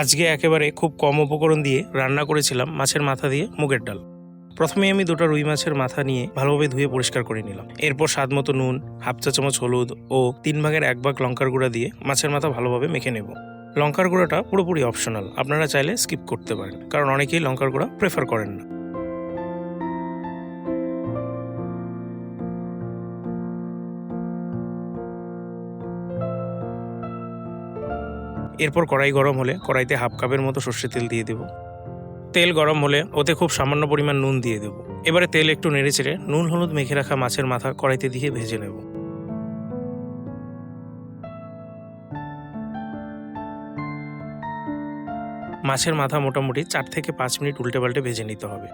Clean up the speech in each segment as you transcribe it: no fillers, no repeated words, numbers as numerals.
আজকে একেবারে খুব কম উপকরণ দিয়ে রান্না করেছিলাম মাছের মাথা দিয়ে মুগের ডাল। প্রথমে আমি 2টা রুই মাছের মাথা নিয়ে ভালোভাবে ধুয়ে পরিষ্কার করে নিলাম। এরপর স্বাদমতো নুন, হাফ চা চামচ হলুদ ও 3/1 লঙ্কার গুঁড়া দিয়ে মাছের মাথা ভালোভাবে মেখে নেব। লঙ্কার গুঁড়োটা পুরোপুরি অপশনাল, আপনারা চাইলে স্কিপ করতে পারেন, কারণ অনেকেই লঙ্কার গুঁড়া প্রেফার করেন না। এরপর কড়াই গরম হলে কড়াইতে হাফ কাপের মতো সর্ষের তেল দিয়ে দেব। তেল গরম হলে ওতে খুব সামান্য পরিমাণ নুন দিয়ে দেব। এবারে তেল একটু নেড়েচেড়ে নুন হলুদ মেখে রাখা মাছের মাথা কড়াইতে দিয়ে ভেজে নেব। মাছের মাথা মোটামুটি 4 থেকে 5 মিনিট উল্টে পাল্টে ভেজে নিতে হবে।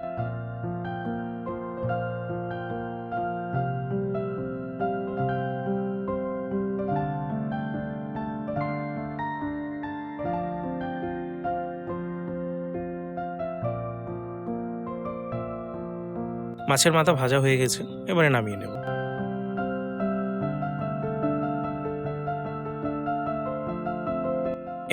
মাছের মাথা ভাজা হয়ে গেছে, এবারে নামিয়ে নেব।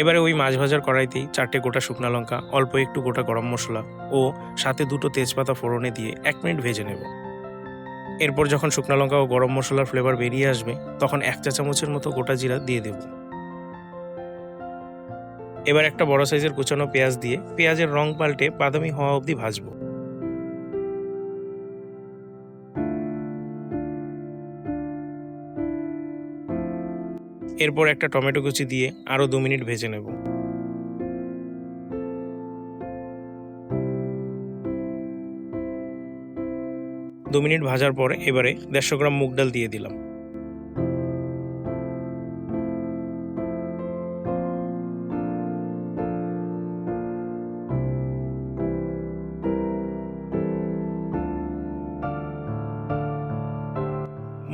এবারে ওই মাছ ভাজার কড়াইতেই 4টে গোটা শুকনো লঙ্কা, অল্প একটু গোটা গরম মশলা ও সাথে 2টো তেজপাতা ফোড়নে দিয়ে 1 মিনিট ভেজে নেব। এরপর যখন শুকনো লঙ্কা ও গরম মশলার ফ্লেভার বেরিয়ে আসবে, তখন 1 চা চামচের মতো গোটা জিরা দিয়ে দেব। এবার একটা বড় সাইজের কুচানো পেঁয়াজ দিয়ে পেঁয়াজের রং পাল্টে বাদামি হওয়া অবধি ভাজবো। এরপর একটা টমেটো কুচি দিয়ে আরও 2 মিনিট ভেজে নেব। দু মিনিট ভাজার পর এবারে 150 গ্রাম মুগ ডাল দিয়ে দিলাম।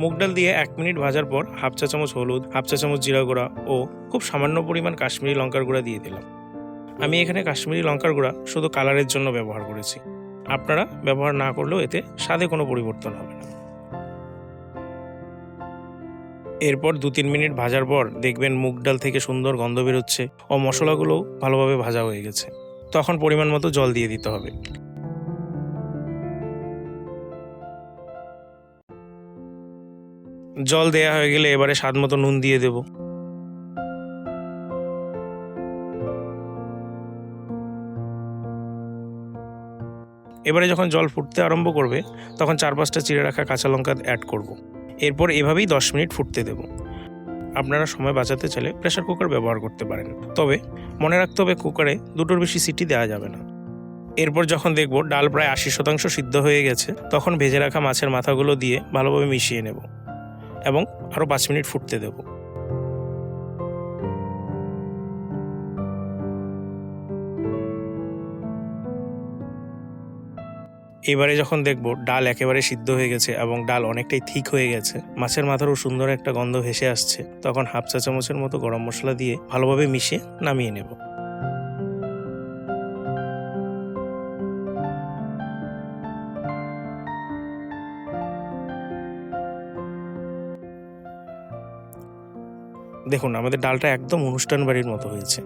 মুগ ডাল দিয়ে 1 মিনিট ভাজার পর হাফ চা চামচ হলুদ, হাফ চা চামচ জিরা গুঁড়া ও খুব সামান্য পরিমাণ কাশ্মীরি লঙ্কার গুঁড়া দিয়ে দিলাম। আমি এখানে কাশ্মীরি লঙ্কার গুঁড়া শুধু কালারের জন্য ব্যবহার করেছি, আপনারা ব্যবহার না করলেও এতে স্বাদে কোনো পরিবর্তন হবে না। এরপর 2-3 মিনিট ভাজার পর দেখবেন মুগ ডাল থেকে সুন্দর গন্ধ বেরোচ্ছে ও মশলাগুলোও ভালোভাবে ভাজা হয়ে গেছে। তখন পরিমাণ মতো জল দিয়ে দিতে হবে। জল দেয়া হয়ে গেলে এবারে স্বাদ মতো নুন দিয়ে দেব। এবারে যখন জল ফুটতে আরম্ভ করবে, তখন 4-5টা চিড়ে রাখা কাঁচা লঙ্কা অ্যাড করব। এরপর এভাবেই 10 মিনিট ফুটতে দেব। আপনারা সময় বাঁচাতে চাইলে প্রেসার কুকার ব্যবহার করতে পারেন, তবে মনে রাখতে হবে কুকারে 2টোর বেশি সিটি দেওয়া যাবে না। এরপর যখন দেখব ডাল প্রায় 80% সিদ্ধ হয়ে গেছে, তখন ভেজে রাখা মাছের মাথাগুলো দিয়ে ভালোভাবে মিশিয়ে নেব এবং আরও 5 মিনিট ফুটতে দেব। এবারে যখন দেখব ডাল একেবারে সিদ্ধ হয়ে গেছে এবং ডাল অনেকটাই থিক হয়ে গেছে, মাছের মাথারও সুন্দর একটা গন্ধ ভেসে আসছে, তখন হাফ চা চামচের মতো গরম মশলা দিয়ে ভালোভাবে মিশিয়ে নামিয়ে নেব। দেখুন, আমাদের ডালটা একদম অনুষ্ঠান বাড়ির মতো হয়েছে।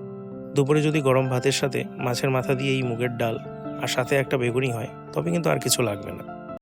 দুপুরে যদি গরম ভাতের সাথে মাছের মাথা দিয়ে এই মুগের ডাল আর সাথে একটা বেগুনি হয়, তবে কিন্তু আর কিছু লাগবে না।